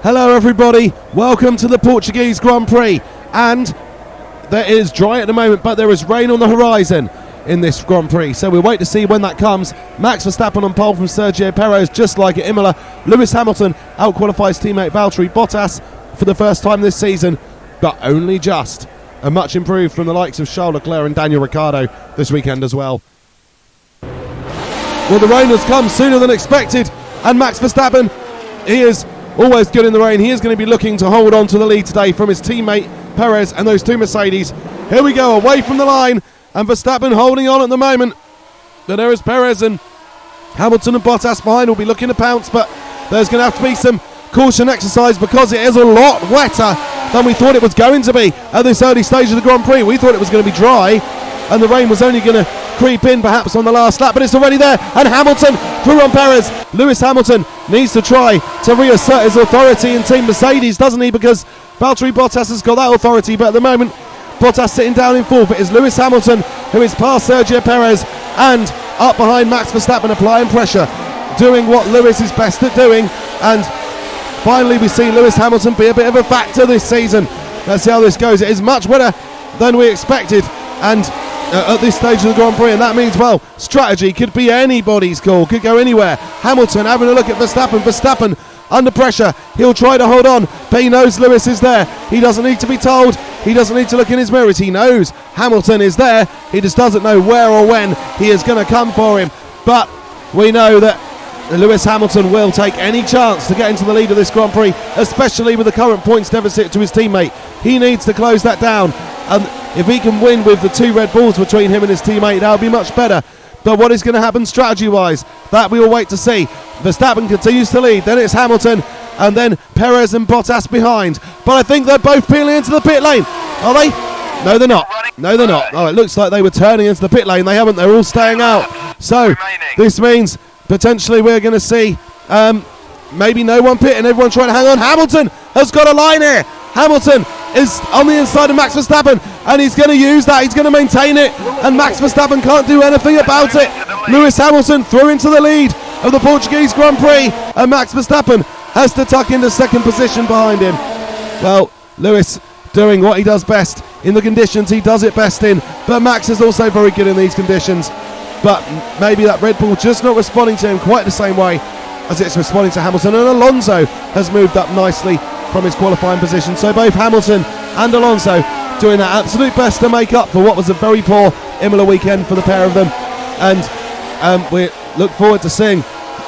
Hello everybody, welcome to the Portuguese Grand Prix, and it is dry at the moment, but there is rain on the horizon in this Grand Prix, so we'll wait to see when that comes. Max Verstappen on pole from Sergioperez, just like at Imola. Lewis Hamilton outqualifies teammate Valtteri for the first time this season, but only just. And much improved from the likes of Charles Leclerc and Daniel Ricciardo this weekend as well. Well, the rain has come sooner than expected, and Max Verstappen, he is always good in the rain. He is going to be looking to hold on to the lead today from his teammate Perez and those two Mercedes. Here we go, away from the line, and Verstappen holding on at the moment. But there is Perez, and Hamilton and Bottas behind will be looking to pounce, but there's going to have to be some caution exercise because it is a lot wetter than we thought it was going to be at this early stage of the Grand Prix. We thought it was going to be dry and the rain was only going to creep in perhaps on the last lap, but it's already there, and Hamilton through on Perez. Lewis Hamilton needs to try to reassert his authority in Team Mercedes, doesn't he, because Valtteri Bottas has got that authority, but at the moment Bottas sitting down in fourth. It is Lewis Hamilton who is past Sergioperez and up behind Max Verstappen, applying pressure, doing what Lewis is best at doing, and finally we see Lewis Hamilton be a bit of a factor this season. Let's see how this goes. It is much wetter than we expected, and at this stage of the Grand Prix, and that means, well, strategy could be anybody's call, could go anywhere. Hamilton having a look at Verstappen under pressure, he'll try to hold on, but he knows Lewis is there. He doesn't need to be told, he doesn't need to look in his mirrors, he knows Hamilton is there, he just doesn't know where or when he is going to come for him. But we know that Lewis Hamilton will take any chance to get into the lead of this Grand Prix, especially with the current points deficit to his teammate. He needs to close that down, and if he can win with the two Red Bulls between him and his teammate, that would be much better. But what is going to happen strategy-wise, that we will wait to see. Verstappen continues to lead, then it's Hamilton, and then Perez and Bottas behind. But I think they're both peeling into the pit lane. Are they? No, they're not. No, they're not. Oh, it looks like they were turning into the pit lane. They haven't. They're all staying out. So this means potentially we're going to see maybe no one pit and everyone trying to hang on. Hamilton has got a line here. Hamilton is on the inside of Max Verstappen, and he's going to use that. He's going to maintain it, and Max Verstappen can't do anything about it. Lewis Hamilton through into the lead of the Portuguese Grand Prix, and Max Verstappen has to tuck into second position behind him. Well, Lewis doing what he does best in the conditions he does it best in, but Max is also very good in these conditions. But maybe that Red Bull just not responding to him quite the same way as it's responding to Hamilton, and Alonso has moved up nicely from his qualifying position. So both Hamilton and Alonso doing their absolute best to make up for what was a very poor Imola weekend for the pair of them, and we look forward to seeing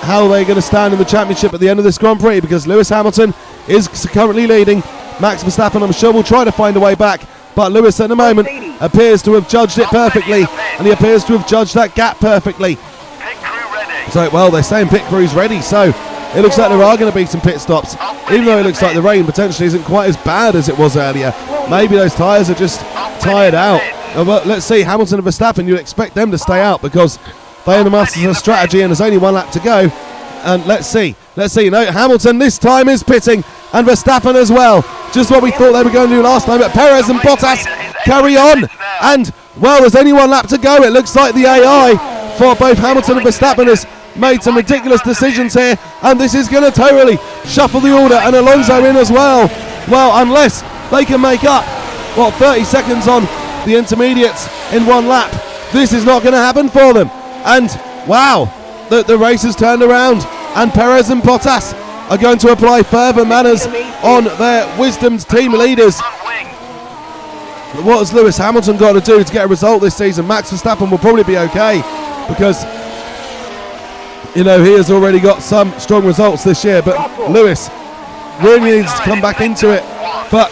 how they're going to stand in the championship at the end of this Grand Prix, because Lewis Hamilton is currently leading. Max Verstappen, I'm sure, will try to find a way back, but Lewis at the moment appears to have judged it perfectly, and he appears to have judged that gap perfectly. So, well, they're saying pit crew's ready, so it looks like there are going to be some pit stops, even though it looks like the rain potentially isn't quite as bad as it was earlier. Maybe those tyres are just tired out. But let's see, Hamilton and Verstappen, you'd expect them to stay out because they are the masters of strategy, and there's only one lap to go. And let's see. No, Hamilton this time is pitting, and Verstappen as well. Just what we thought they were going to do last time, but Perez and Bottas carry on. And, well, there's only one lap to go. It looks like the AI for both Hamilton and Verstappen has made some ridiculous decisions here, and this is going to totally shuffle the order, and Alonso in as well. Well, unless they can make up, 30 seconds on the intermediates in one lap, this is not going to happen for them. And, wow, the race has turned around, and Perez and Bottas are going to apply further manners on their wisdom's team leaders. What has Lewis Hamilton got to do to get a result this season? Max Verstappen will probably be okay, because he has already got some strong results this year, but Lewis really needs to come back into it. But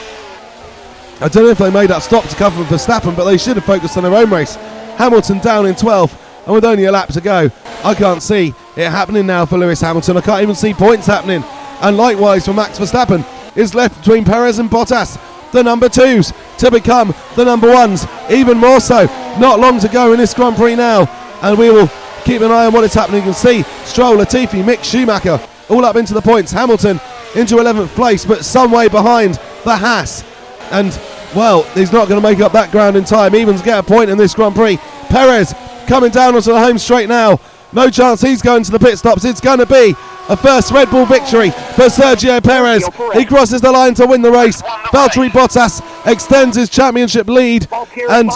I don't know if they made that stop to cover Verstappen, but they should have focused on their own race. Hamilton down in 12th, and with only a lap to go, I can't see it happening now for Lewis Hamilton. I can't even see points happening. And likewise for Max Verstappen, is left between Perez and Bottas, the number twos, to become the number ones, even more so. Not long to go in this Grand Prix now, and we will keep an eye on what is happening. You can see Stroll, Latifi, Mick Schumacher all up into the points. Hamilton into 11th place, but some way behind the Haas. And, well, he's not going to make up that ground in time even to get a point in this Grand Prix. Perez coming down onto the home straight now. No chance he's going to the pit stops. It's going to be A first Red Bull victory for Sergio Perez. He crosses the line to win the race. Valtteri extends his championship lead. And,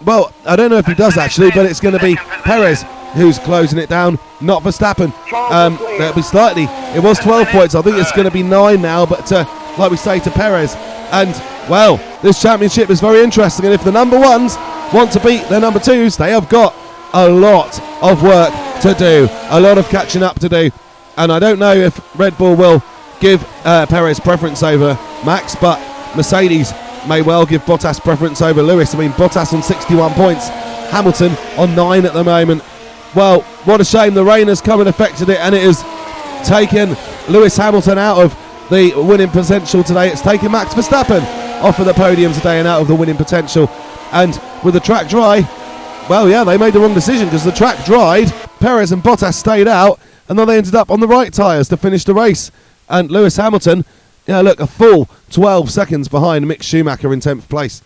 well, I don't know if he does actually, but it's going to be Perez who's closing it down, not Verstappen. That'll be slightly. It was 12 points. I think it's going to be 9 now, but like we say, to Perez. And, well, this championship is very interesting. And if the number ones want to beat their number twos, they have got a lot of work to do, a lot of catching up to do. And I don't know if Red Bull will give Perez preference over Max, but Mercedes may well give Bottas preference over Lewis. I mean, Bottas on 61 points, Hamilton on 9 at the moment. Well, what a shame. The rain has come and affected it, and it has taken Lewis Hamilton out of the winning potential today. It's taken Max Verstappen off of the podium today and out of the winning potential. And with the track dry, well, yeah, they made the wrong decision because the track dried. Perez and Bottas stayed out, and then they ended up on the right tyres to finish the race. And Lewis Hamilton, yeah, look, a full 12 seconds behind Mick Schumacher in 10th place.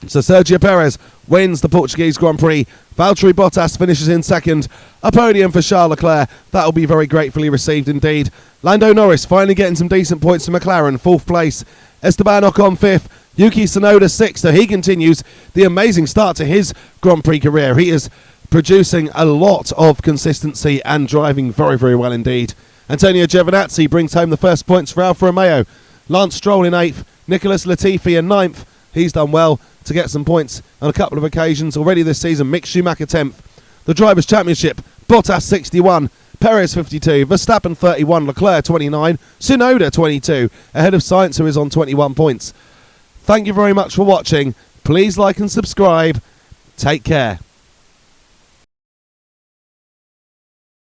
So Sergio Perez wins the Portuguese Grand Prix. Valtteri Bottas finishes in second. A podium for Charles Leclerc. That will be very gratefully received indeed. Lando Norris finally getting some decent points for McLaren, 4th place. Esteban Ocon 5th. Yukitsunoda 6th. So he continues the amazing start to his Grand Prix career. He is producing a lot of consistency and driving very, very well indeed. Antonio Giovinazzi brings home the first points for Alfa Romeo. Lance Stroll in 8th. Nicholas Latifi in 9th. He's done well to get some points on a couple of occasions already this season. Mick Schumacher 10th. The Drivers' Championship, Bottas 61, Perez 52, Verstappen 31, Leclerc 29, Tsunoda 22, ahead of Sainz, who is on 21 points. Thank you very much for watching. Please like and subscribe. Take care.